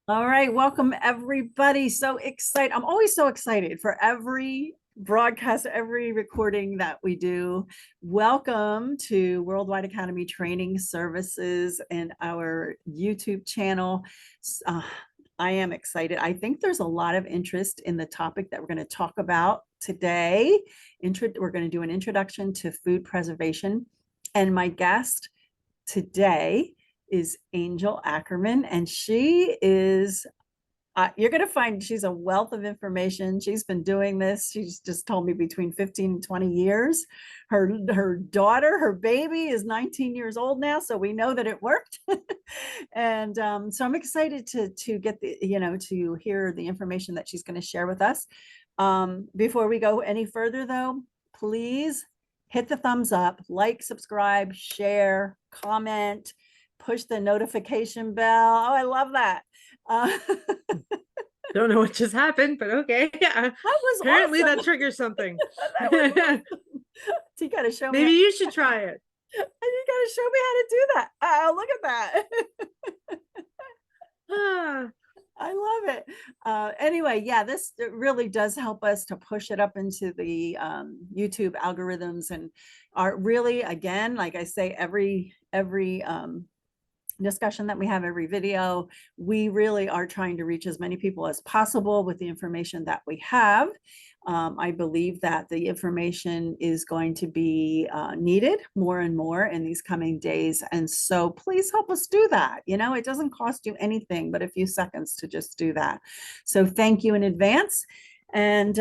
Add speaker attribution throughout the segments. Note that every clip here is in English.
Speaker 1: All right, welcome everybody. So excited. I'm always so excited for every broadcast, every recording that we do. Welcome to Worldwide Academy Training Services and our YouTube channel. Uh, I am excited. I think there's a lot of interest in the topic that we're going to talk about today. We're going to do an introduction to food preservation. And my guest today is AngelAckerman, and she is you're going to find she's a wealth of information. She's been doing this. She's just told me between 15 and 20 years. Her daughter, her baby is 19 years old now, so we know that it worked. And so I'm excited to get to hear the information that she's going to share with us. Before we go any further, though, please hit the thumbs up, like, subscribe, share, comment, push the notification bell. Oh, I love that.
Speaker 2: Don't know what just happened, but okay. Yeah.
Speaker 1: That was
Speaker 2: Apparently
Speaker 1: awesome.
Speaker 2: that triggers something.
Speaker 1: That was awesome. You got to show me.
Speaker 2: Maybe you should try it.
Speaker 1: You got to show me how to do that. Oh, look at that. I love it. Anyway, yeah, this really does help us to push it up into the YouTube algorithms, and are really, again, like I say, every discussion that we have, every video, we really are trying to reach as many people as possible with the information that we have. I believe that the information is going to be needed more and more in these coming days. And so please help us do that. You know, it doesn't cost you anything but a few seconds to just do that. So thank you in advance. And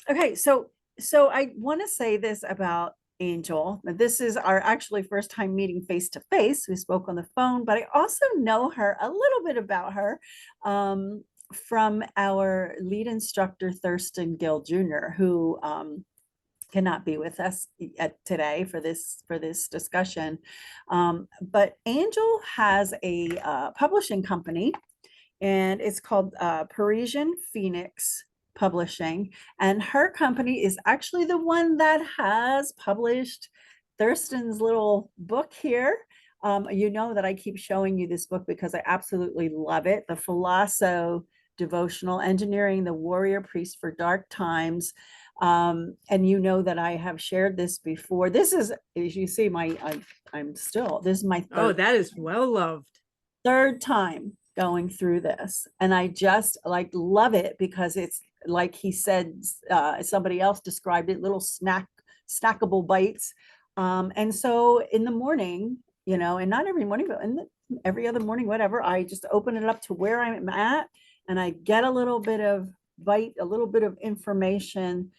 Speaker 1: okay, so I want to say this about Angel. This is our actually first time meeting face to face. We spoke on the phone, but I also know her a little bit about her from our lead instructor, Thurston Gill Jr., who cannot be with us today for this discussion. But Angel has a publishing company, and it's called Parisian Phoenix Publishing, and her company is actually the one that has published Thurston's little book here. You know that I keep showing you this book because I absolutely love it. The Phulasso Devotional, Engineering the Warrior Priest for Dark Times. And you know that I have shared this before. This is, as you see, this is my
Speaker 2: Oh, that is well loved.
Speaker 1: third time going through this, and I just like love it because it's like he said, somebody else described it, little snackable bites. And so in the morning, and not every morning, but every other morning, whatever, I just open it up to where I'm at, and I get a little bit of bite, a little bit of information,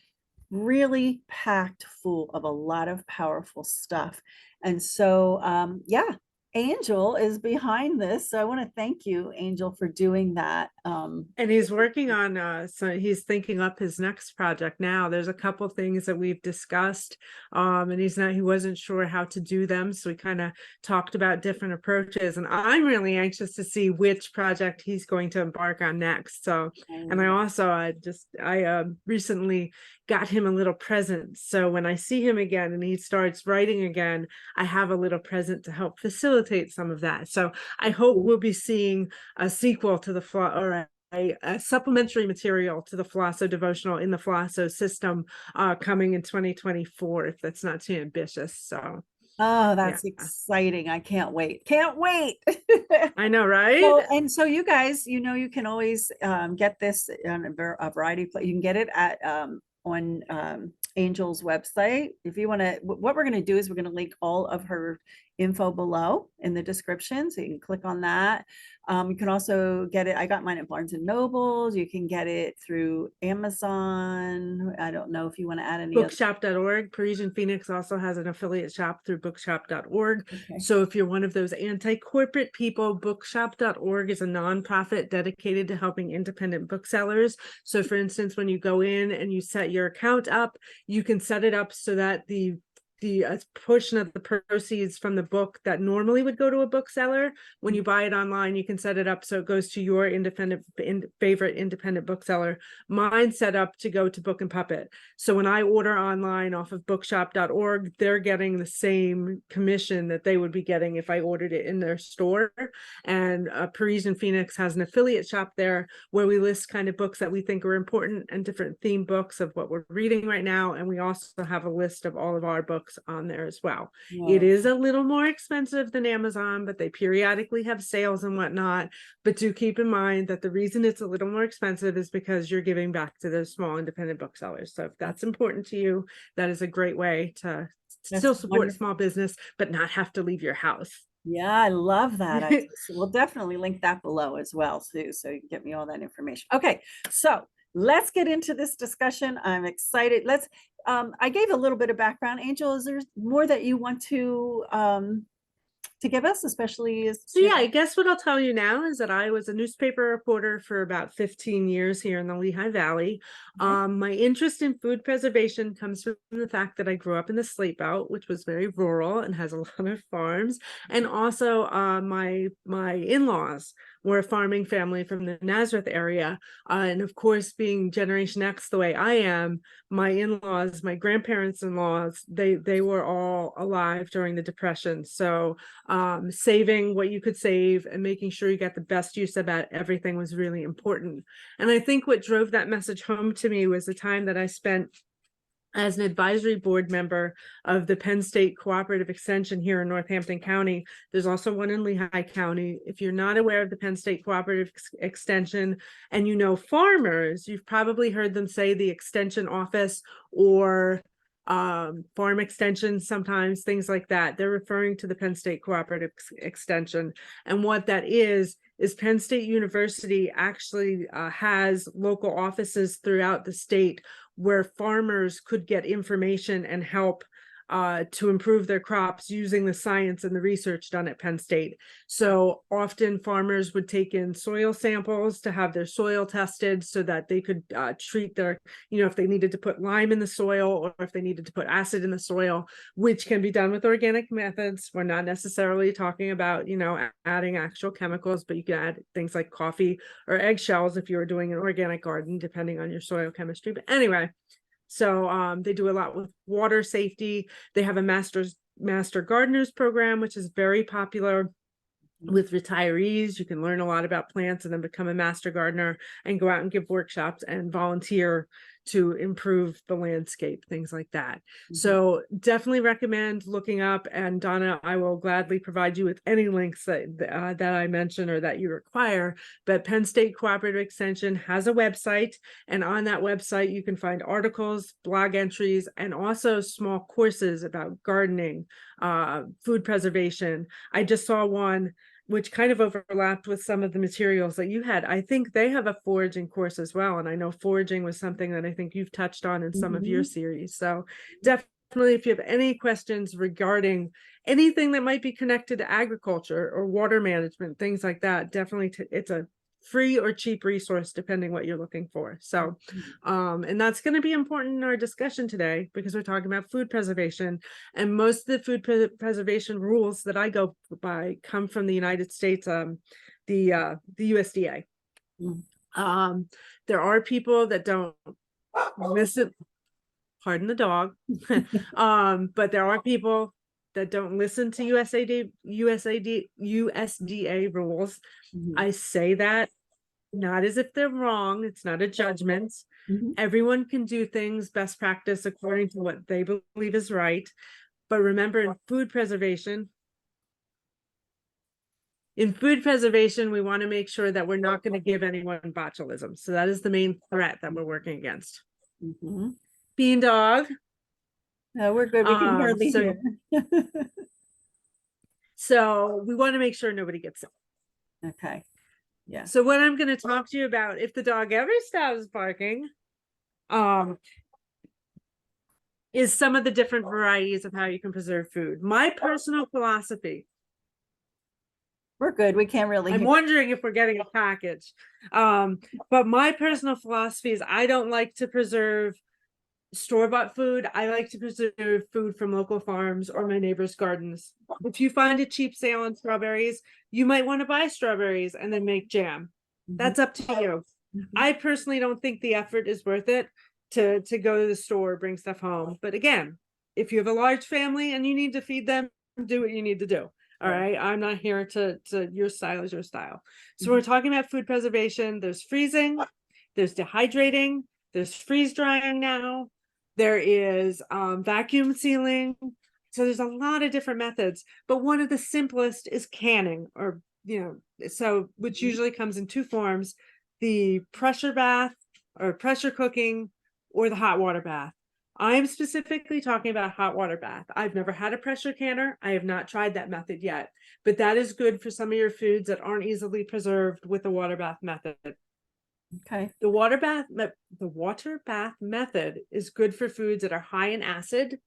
Speaker 1: really packed full of a lot of powerful stuff. And so yeah, Angel is behind this. So I want to thank you, Angel, for doing that.
Speaker 2: And he's working on so he's thinking up his next project now. There's a couple things that we've discussed, and he wasn't sure how to do them, so we kind of talked about different approaches, and I'm really anxious to see which project he's going to embark on next. So, and I also I recently got him a little present, so when I see him again and he starts writing again, I have a little present to help facilitate some of that. So I hope we'll be seeing a sequel to a supplementary material to the Phulasso devotional in the Phulasso system coming in 2024, if that's not too ambitious. So
Speaker 1: oh, that's exciting. I can't wait. Can't wait.
Speaker 2: I know, right?
Speaker 1: Well, and so you guys, you can always get this on a variety of, you can get it at on Angel's website. If you want to, what we're going to do is we're going to link all of her info below in the description, so you can click on that. You can also get it, I got mine at Barnes and Nobles. You can get it through Amazon. I don't know if you want to add any
Speaker 2: bookshop.org. Parisian Phoenix also has an affiliate shop through bookshop.org. Okay. So if you're one of those anti-corporate people, bookshop.org is a nonprofit dedicated to helping independent booksellers. So for instance, when you go in and you set your account up, you can set it up so that the a portion of the proceeds from the book that normally would go to a bookseller. When you buy it online, you can set it up so it goes to your favorite independent bookseller. Mine's set up to go to Book and Puppet. So when I order online off of bookshop.org, they're getting the same commission that they would be getting if I ordered it in their store. And Parisian Phoenix has an affiliate shop there where we list kind of books that we think are important and different theme books of what we're reading right now. And we also have a list of all of our books on there as well. It is a little more expensive than Amazon, but they periodically have sales and whatnot. But do keep in mind that the reason it's a little more expensive is because you're giving back to those small independent booksellers. So if that's important to you, that is a great way to still support a small business, but not have to leave your house.
Speaker 1: Yeah, I love that. We'll definitely link that below as well, too, so you can get me all that information. Okay, so let's get into this discussion. I'm excited. I gave a little bit of background. Angel, is there more that you want to give us, especially as
Speaker 2: so yeah, I guess what I'll tell you now is that I was a newspaper reporter for about 15 years here in the Lehigh Valley. My interest in food preservation comes from the fact that I grew up in the Slate Belt, which was very rural and has a lot of farms, and also my in-laws were a farming family from the Nazareth area, and of course, being Generation X the way I am, my in-laws, my grandparents-in-laws, they were all alive during the Depression. So saving what you could save and making sure you got the best use about everything was really important. And I think what drove that message home to me was the time that I spent as an advisory board member of the Penn State Cooperative Extension here in Northampton County. There's also one in Lehigh County. If you're not aware of the Penn State Cooperative Extension and you know farmers, you've probably heard them say the extension office or farm extension, sometimes things like that. They're referring to the Penn State Cooperative Extension. And what that is Penn State University actually has local offices throughout the state where farmers could get information and help to improve their crops using the science and the research done at Penn State. So often farmers would take in soil samples to have their soil tested so that they could treat their, if they needed to put lime in the soil or if they needed to put acid in the soil, which can be done with organic methods. We're not necessarily talking about, adding actual chemicals, but you can add things like coffee or eggshells if you were doing an organic garden, depending on your soil chemistry. But anyway, so they do a lot with water safety. They have a master gardeners program, which is very popular with retirees. You can learn a lot about plants and then become a master gardener and go out and give workshops and volunteer to improve the landscape, things like that. So definitely recommend looking up, and Donna, I will gladly provide you with any links that I mention or that you require. But Penn State Cooperative Extension has a website, and on that website you can find articles, blog entries, and also small courses about gardening, food preservation. I just saw one which kind of overlapped with some of the materials that you had. I think they have a foraging course as well. And I know foraging was something that I think you've touched on in some of your series. So definitely, if you have any questions regarding anything that might be connected to agriculture or water management, things like that, definitely it's a free or cheap resource depending what you're looking for. So and that's going to be important in our discussion today because we're talking about food preservation, and most of the food preservation rules that I go by come from the United States, the USDA. There are people that don't listen, pardon the dog, but there are people that don't listen to USDA rules. I say that not as if they're wrong. It's not a judgment. Everyone can do things best practice according to what they believe is right. But remember, in food preservation, we want to make sure that we're not going to give anyone botulism. So that is the main threat that we're working against. Bean dog.
Speaker 1: No, we're good. We can hardly hear.
Speaker 2: So we want to make sure nobody gets sick.
Speaker 1: Okay. Yeah.
Speaker 2: So what I'm going to talk to you about, if the dog ever stops barking, is some of the different varieties of how you can preserve food. My personal philosophy.
Speaker 1: We're good. We can't really.
Speaker 2: I'm wondering if we're getting a package. But my personal philosophy is I don't like to preserve store-bought food, I like to preserve food from local farms or my neighbors' gardens. If you find a cheap sale on strawberries, you might want to buy strawberries and then make jam. That's up to you. I personally don't think the effort is worth it to go to the store, bring stuff home. But again, if you have a large family and you need to feed them, do what you need to do. All right. I'm not here to your style is your style. So we're talking about food preservation. There's freezing, there's dehydrating, there's freeze drying now. There is vacuum sealing. So there's a lot of different methods, but one of the simplest is canning, or, so which usually comes in two forms: the pressure bath or pressure cooking, or the hot water bath. I'm specifically talking about hot water bath. I've never had a pressure canner. I have not tried that method yet, but that is good for some of your foods that aren't easily preserved with the water bath method.
Speaker 1: Okay.
Speaker 2: The water bath method is good for foods that are high in acid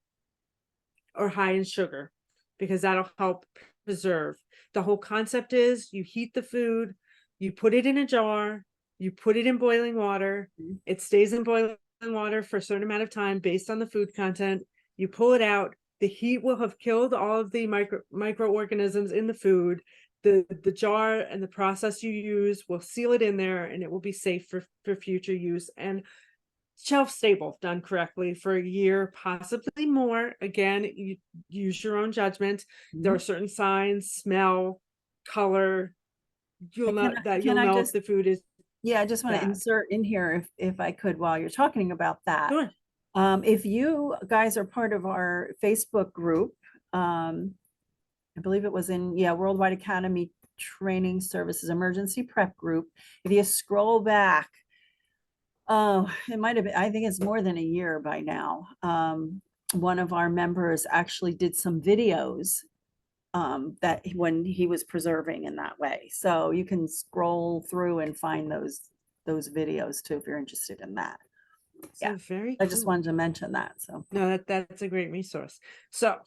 Speaker 2: or high in sugar, because that'll help preserve. The whole concept is you heat the food, you put it in a jar, you put it in boiling water. It stays in boiling water for a certain amount of time based on the food content. You pull it out. The heat will have killed all of the microorganisms in the food. The jar and the process you use will seal it in there, and it will be safe for future use and shelf stable, done correctly, for a year, possibly more. Again, you use your own judgment. There are certain signs, smell, color. You'll know if the food is.
Speaker 1: Yeah, I just want to insert in here, if I could, while you're talking about that.
Speaker 2: Sure.
Speaker 1: If you guys are part of our Facebook group, I believe it was in, Worldwide Academy Training Services Emergency Prep Group. If you scroll back, it might have been, I think it's more than a year by now. One of our members actually did some videos that when he was preserving in that way. So you can scroll through and find those videos too, if you're interested in that.
Speaker 2: So very
Speaker 1: I just wanted to mention that. So
Speaker 2: no, that's a great resource. So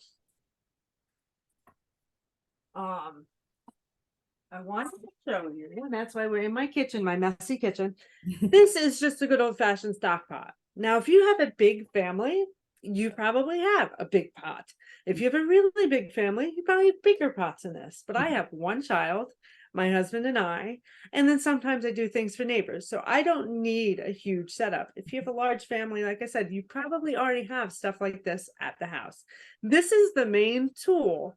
Speaker 2: I wanted to show you, and that's why we're in my kitchen, my messy kitchen. This is just a good old-fashioned stock pot. Now, if you have a big family, you probably have a big pot. If you have a really big family, you probably have bigger pots in this. But I have one child, my husband and I, and then sometimes I do things for neighbors. So I don't need a huge setup. If you have a large family, like I said, you probably already have stuff like this at the house. This is the main tool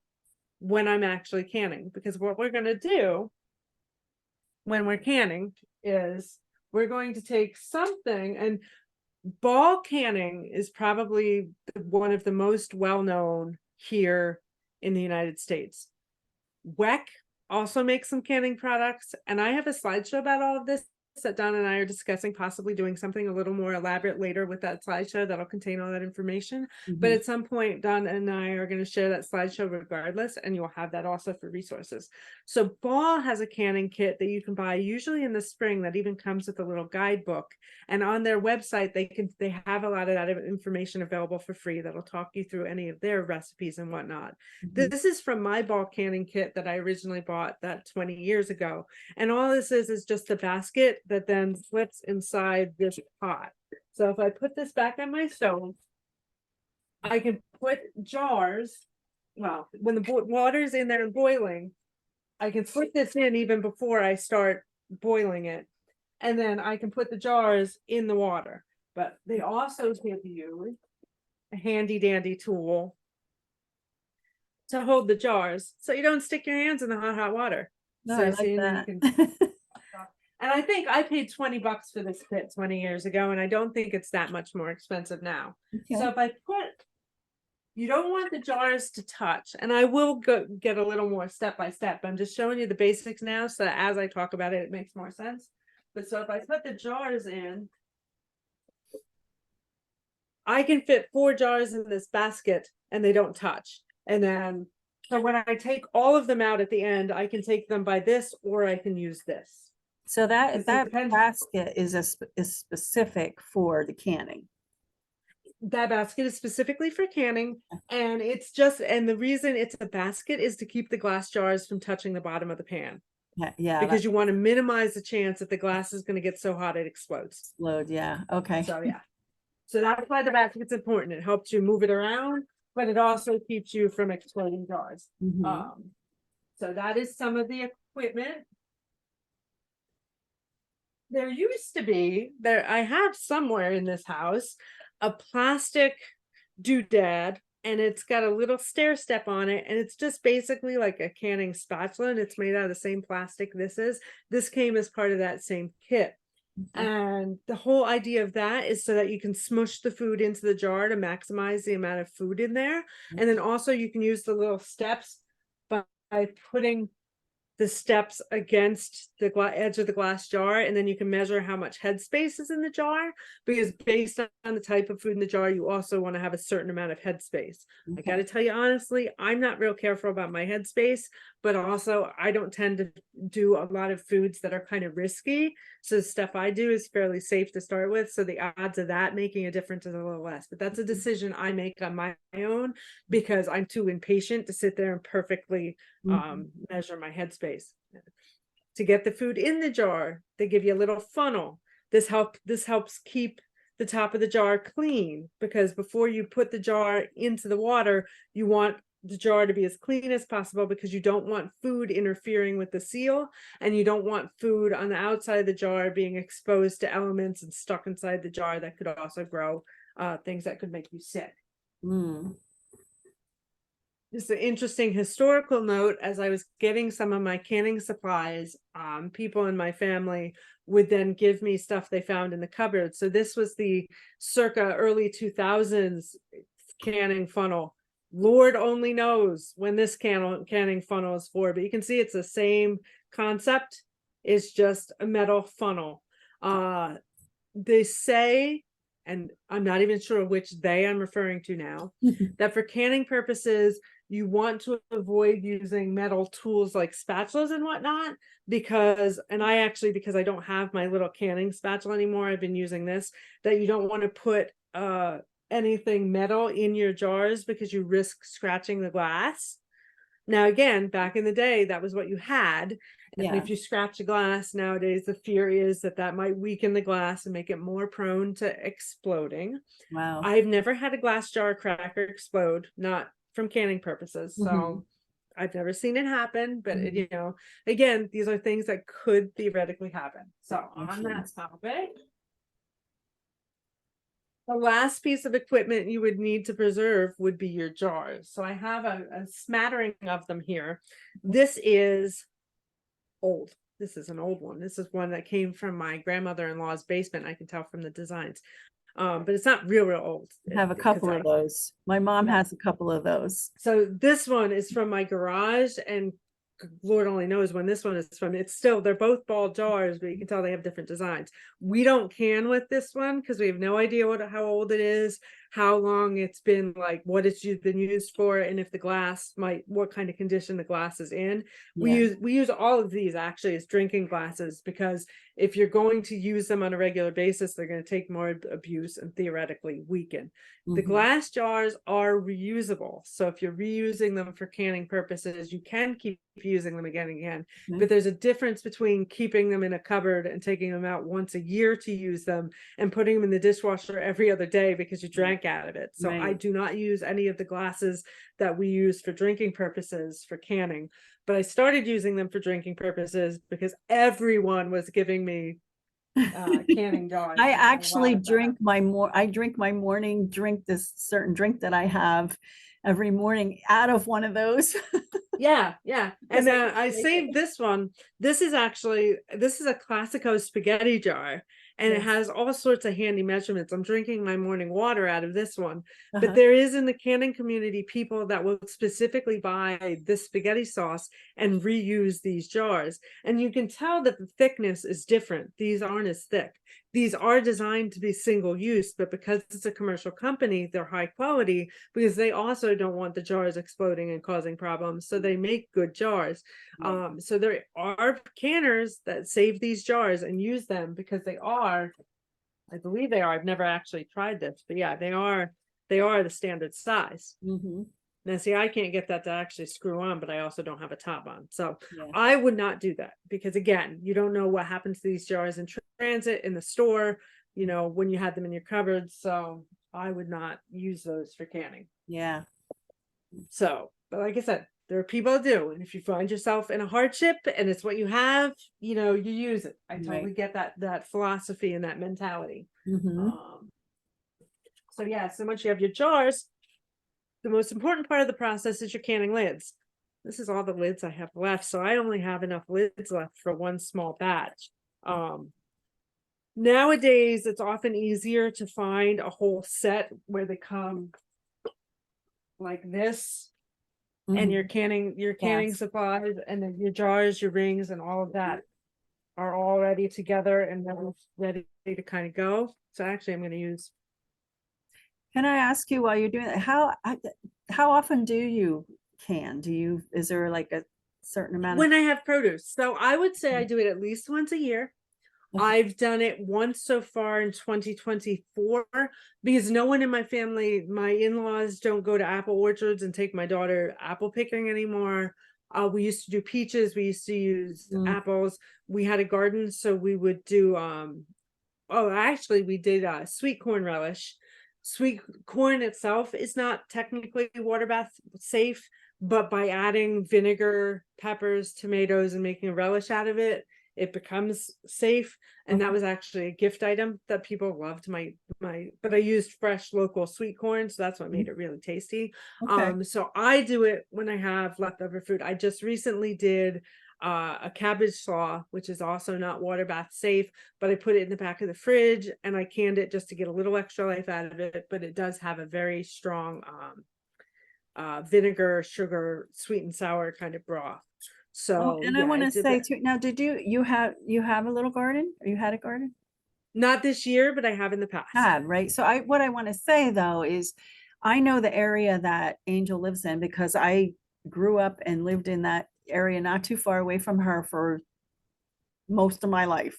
Speaker 2: when I'm actually canning, because what we're going to do when we're canning is we're going to take something, and ball canning is probably one of the most well-known here in the United States. WEC also makes some canning products, and I have a slideshow about all of this that Don and I are discussing, possibly doing something a little more elaborate later with that slideshow that'll contain all that information. But at some point, Don and I are going to share that slideshow regardless, and you'll have that also for resources. So Ball has a canning kit that you can buy usually in the spring that even comes with a little guidebook. And on their website, they have a lot of that information available for free that'll talk you through any of their recipes and whatnot. This is from my Ball canning kit that I originally bought that 20 years ago. And all this is just a basket that then slips inside this pot. So if I put this back on my stove, I can put jars. Well, when the water's in there and boiling, I can put this in even before I start boiling it. And then I can put the jars in the water. But they also give you a handy dandy tool to hold the jars so you don't stick your hands in the hot water.
Speaker 1: No,
Speaker 2: So
Speaker 1: I like that.
Speaker 2: And I think I paid $20 for this kit 20 years ago, and I don't think it's that much more expensive now.
Speaker 1: Okay.
Speaker 2: So if I you don't want the jars to touch, and I will get a little more step by step. I'm just showing you the basics now, so that as I talk about it, it makes more sense. But so if I put the jars in, I can fit 4 jars in this basket and they don't touch. And then, so when I take all of them out at the end, I can take them by this, or I can use this.
Speaker 1: So that
Speaker 2: It
Speaker 1: that
Speaker 2: depends.
Speaker 1: basket is specific for the canning.
Speaker 2: That basket is specifically for canning, and it's just, and the reason it's a basket is to keep the glass jars from touching the bottom of the pan.
Speaker 1: Yeah,
Speaker 2: Because you want to minimize the chance that the glass is going to get so hot it explodes.
Speaker 1: explode. Yeah. Okay.
Speaker 2: So yeah. So that's why the basket's important. It helps you move it around, but it also keeps you from exploding jars.
Speaker 1: Mhm.
Speaker 2: So that is some of the equipment. There used to be, I have somewhere in this house, a plastic doodad, and it's got a little stair step on it, and it's just basically like a canning spatula, and it's made out of the same plastic this is. This came as part of that same kit. And the whole idea of that is so that you can smush the food into the jar to maximize the amount of food in there. And then also you can use the little steps by putting the steps against the edge of the glass jar, and then you can measure how much headspace is in the jar, because based on the type of food in the jar, you also want to have a certain amount of headspace. I got to tell you honestly, I'm not real careful about my headspace, but also I don't tend to do a lot of foods that are kind of risky. So the stuff I do is fairly safe to start with. So the odds of that making a difference is a little less, but that's a decision I make on my own because I'm too impatient to sit there and perfectly measure my headspace. To get the food in the jar, they give you a little funnel. This helps keep the top of the jar clean, because before you put the jar into the water, you want the jar to be as clean as possible, because you don't want food interfering with the seal, and you don't want food on the outside of the jar being exposed to elements and stuck inside the jar that could also grow things that could make you sick. Just an interesting historical note, as I was getting some of my canning supplies, people in my family would then give me stuff they found in the cupboard. So this was the circa early 2000s canning funnel. Lord only knows when this canning funnel is for, but you can see it's the same concept. It's just a metal funnel. They say, and I'm not even sure which they I'm referring to now, that for canning purposes, you want to avoid using metal tools like spatulas and whatnot, because I don't have my little canning spatula anymore, I've been using this, that you don't want to put anything metal in your jars because you risk scratching the glass. Now, again, back in the day, that was what you had. And if you scratch a glass nowadays, the fear is that might weaken the glass and make it more prone to exploding.
Speaker 1: Wow.
Speaker 2: I've never had a glass jar crack or explode, not from canning purposes. So I've never seen it happen, but you know, again, these are things that could theoretically happen. So on that topic, the last piece of equipment you would need to preserve would be your jars. So I have a smattering of them here. This is old. This is an old one. This is one that came from my grandmother-in-law's basement. I can tell from the designs. But it's not real old.
Speaker 1: I have a couple of those. My mom has a couple of those.
Speaker 2: So this one is from my garage, and Lord only knows when this one is from. It's still, they're both ball jars, but you can tell they have different designs. We don't can with this one because we have no idea how old it is, how long it's been, like what it's been used for, and if the glass what kind of condition the glass is in. We use all of these actually as drinking glasses, because if you're going to use them on a regular basis, they're going to take more abuse and theoretically weaken. The glass jars are reusable. So if you're reusing them for canning purposes, you can keep using them again and again. But there's a difference between keeping them in a cupboard and taking them out once a year to use them and putting them in the dishwasher every other day because you drank out of it. So I do not use any of the glasses that we use for drinking purposes for canning. But I started using them for drinking purposes because everyone was giving me canning jars.
Speaker 1: I actually drink my morning drink, this certain drink that I have every morning out of one of those.
Speaker 2: Yeah. And I saved this one. This is a Classico spaghetti jar, and it has all sorts of handy measurements. I'm drinking my morning water out of this one. But there is, in the canning community, people that will specifically buy this spaghetti sauce and reuse these jars. And you can tell that the thickness is different. These aren't as thick. These are designed to be single use, but because it's a commercial company, they're high quality because they also don't want the jars exploding and causing problems. So they make good jars. So there are canners that save these jars and use them because they are, I believe they are, I've never actually tried this, but yeah, they are the standard size. Now, see, I can't get that to actually screw on, but I also don't have a top on. So I would not do that because, again, you don't know what happens to these jars in transit, in the store. you know, when you had them in your cupboard. So I would not use those for canning.
Speaker 1: Yeah.
Speaker 2: So, but like I said, there are people who do. And if you find yourself in a hardship and it's what you have, you know, you use it. I totally
Speaker 1: Right.
Speaker 2: get that philosophy and that mentality.
Speaker 1: Mm-hmm.
Speaker 2: So yeah, so once you have your jars, the most important part of the process is your canning lids. This is all the lids I have left. So I only have enough lids left for one small batch. Nowadays, it's often easier to find a whole set where they come like this, and your canning
Speaker 1: Yes.
Speaker 2: supplies, and then your jars, your rings, and all of that are already together and ready to kind of go. So actually, I'm going to use.
Speaker 1: Can I ask you while you're doing that, how often do you can? Is there like a certain amount of?
Speaker 2: When I have produce. So I would say I do it at least once a year.
Speaker 1: Okay.
Speaker 2: I've done it once so far in 2024 because no one in my family, my in-laws don't go to apple orchards and take my daughter apple picking anymore. We used to do peaches. We used to use apples. We had a garden, so we would do, actually we did sweet corn relish. Sweet corn itself is not technically water bath safe, but by adding vinegar, peppers, tomatoes, and making a relish out of it, it becomes safe. And that was actually a gift item that people loved. But I used fresh local sweet corn, so that's what made it really tasty.
Speaker 1: Okay.
Speaker 2: So I do it when I have leftover food. I just recently did a cabbage slaw, which is also not water bath safe, but I put it in the back of the fridge and I canned it just to get a little extra life out of it. But it does have a very strong vinegar, sugar, sweet and sour kind of broth. So
Speaker 1: And I
Speaker 2: yeah,
Speaker 1: want
Speaker 2: I
Speaker 1: to
Speaker 2: did
Speaker 1: say
Speaker 2: that.
Speaker 1: too, now, you have a little garden? Or you had a garden?
Speaker 2: Not this year, but I have in the past.
Speaker 1: Right. So what I want to say though is I know the area that Angel lives in because I grew up and lived in that area not too far away from her for most of my life.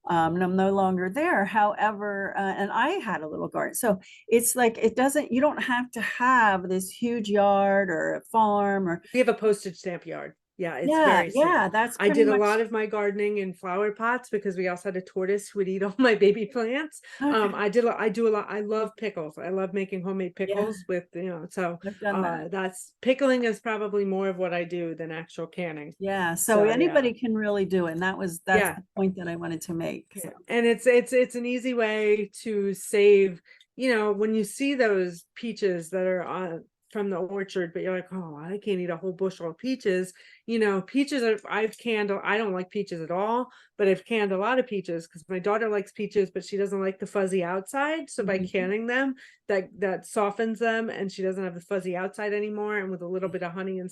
Speaker 1: And I'm no longer there. However, and I had a little garden. So it's like, you don't have to have this huge yard or a farm or,
Speaker 2: We have a postage stamp yard. Yeah, it's
Speaker 1: yeah,
Speaker 2: very simple.
Speaker 1: that's
Speaker 2: I
Speaker 1: pretty
Speaker 2: did a
Speaker 1: much.
Speaker 2: lot of my gardening in flower pots because we also had a tortoise who would eat all my baby plants.
Speaker 1: Okay.
Speaker 2: I do a lot. I love pickles. I love making homemade
Speaker 1: Yeah,
Speaker 2: pickles with, so
Speaker 1: I've done that.
Speaker 2: that's pickling is probably more of what I do than actual canning.
Speaker 1: Yeah. So
Speaker 2: So yeah.
Speaker 1: anybody can really do it. And that's
Speaker 2: Yeah.
Speaker 1: the point that I wanted to make. So.
Speaker 2: And it's an easy way to save, when you see those peaches that are on from the orchard, but you're like, oh, I can't eat a whole bushel of peaches. Peaches I've canned. I don't like peaches at all, but I've canned a lot of peaches because my daughter likes peaches, but she doesn't like the fuzzy outside. So by canning them, that softens them, and she doesn't have the fuzzy outside anymore. And with a little bit of honey and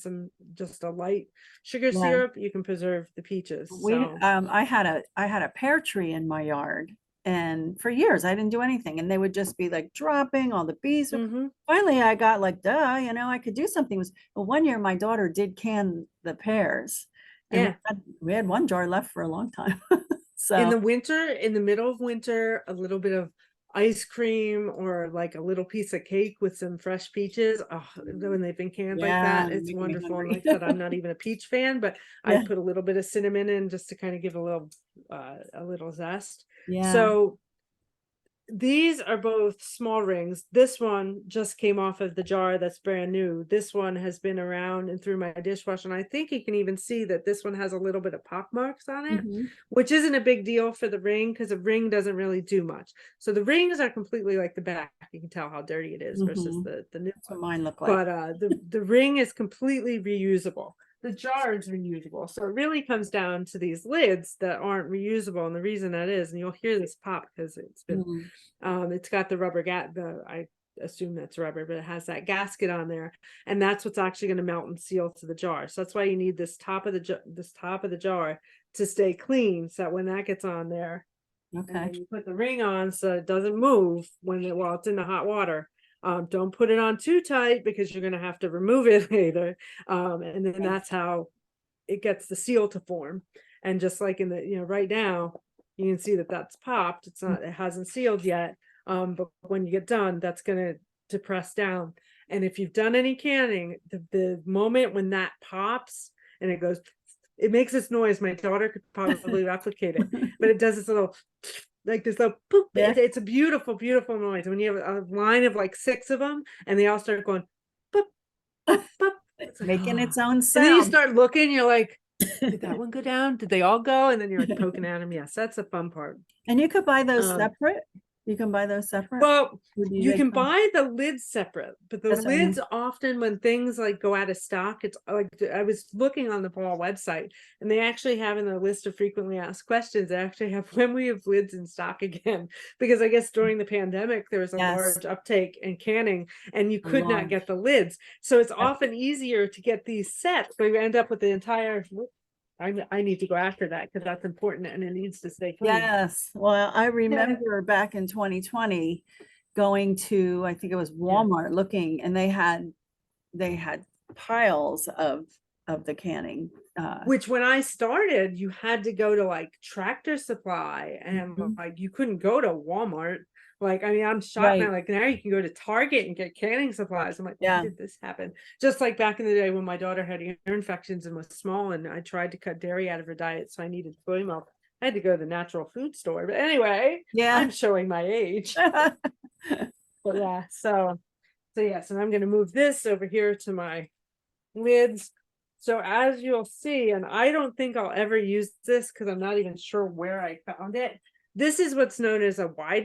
Speaker 2: just a light sugar syrup, you can preserve the peaches. So
Speaker 1: I had a pear tree in my yard, and for years I didn't do anything, and they would just be like dropping, all the bees. Finally, I got like, duh, I could do something. Well, one year my daughter did can the pears, and
Speaker 2: yeah.
Speaker 1: we had one jar left for a long time.
Speaker 2: In
Speaker 1: So
Speaker 2: the winter, in the middle of winter, a little bit of ice cream or like a little piece of cake with some fresh peaches. Oh, when they've been canned like
Speaker 1: yeah,
Speaker 2: that, it's
Speaker 1: making me
Speaker 2: wonderful. And
Speaker 1: hungry.
Speaker 2: like I said, I'm not even a peach fan, but I
Speaker 1: Yeah,
Speaker 2: put a little bit of cinnamon in just to kind of give a little zest.
Speaker 1: yeah.
Speaker 2: So these are both small rings. This one just came off of the jar that's brand new. This one has been around and through my dishwasher. And I think you can even see that this one has a little bit of pock marks on it, which isn't a big deal for the ring because a ring doesn't really do much. So the rings are completely like the back. You can tell how dirty it is versus the new
Speaker 1: That's what
Speaker 2: one.
Speaker 1: mine look like.
Speaker 2: But the ring is completely reusable. The jar is reusable. So it really comes down to these lids that aren't reusable. And the reason that is, and you'll hear this pop because it's got the rubber I assume that's rubber, but it has that gasket on there. And that's what's actually going to melt and seal to the jar. So that's why you need this top of the jar to stay clean. So that when that gets on there,
Speaker 1: Okay.
Speaker 2: you put the ring on so it doesn't move while it's in the hot water. Don't put it on too tight because you're going to have to remove it later. And then that's how it gets the seal to form. And just like in the, right now, you can see that that's popped. It hasn't sealed yet. But when you get done, that's going to press down. And if you've done any canning, the moment when that pops and it makes this noise, my daughter could probably replicate it, but it does this little like this little poop.
Speaker 1: Yeah.
Speaker 2: It's a beautiful, beautiful noise when you have a line of like 6 of them and they all start going boop, boop, boop. It's like,
Speaker 1: Making its own
Speaker 2: and then you
Speaker 1: sound.
Speaker 2: start looking, you're like, did that one go down? Did they all go? And then you're like poking at them. Yes, that's the fun part.
Speaker 1: And you could buy those
Speaker 2: Um,
Speaker 1: separate. You can buy those separate.
Speaker 2: Well,
Speaker 1: Or do
Speaker 2: you
Speaker 1: they
Speaker 2: can
Speaker 1: come-
Speaker 2: buy the lids separate, but the
Speaker 1: That's what I mean.
Speaker 2: lids often when things like go out of stock, it's like I was looking on the Ball website and they actually have in the list of frequently asked questions, they actually have when we have lids in stock again, because I guess during the pandemic there was a
Speaker 1: Yes.
Speaker 2: large uptake in canning and you could not
Speaker 1: Large.
Speaker 2: get the lids. So it's
Speaker 1: Yep.
Speaker 2: often easier to get these sets. So you end up with the entire I need to go after that because that's important and it needs to stay clean.
Speaker 1: Yes. Well, I remember back in 2020 going to, I think it was Walmart looking, and they had piles of the canning.
Speaker 2: Which when I started, you had to go to like Tractor Supply and
Speaker 1: Mhm.
Speaker 2: like you couldn't go to Walmart. Like, I mean, I'm shocked now.
Speaker 1: Right.
Speaker 2: Like now you can go to Target and get canning supplies. I'm like,
Speaker 1: Yeah.
Speaker 2: why did this happen? Just like back in the day when my daughter had ear infections and was small and I tried to cut dairy out of her diet, so I needed soy milk. I had to go to the natural food store. But anyway,
Speaker 1: Yeah.
Speaker 2: I'm showing my age. But yeah, so yes, and I'm gonna move this over here to my lids. So as you'll see, and I don't think I'll ever use this because I'm not even sure where I found it. This is what's known as a wide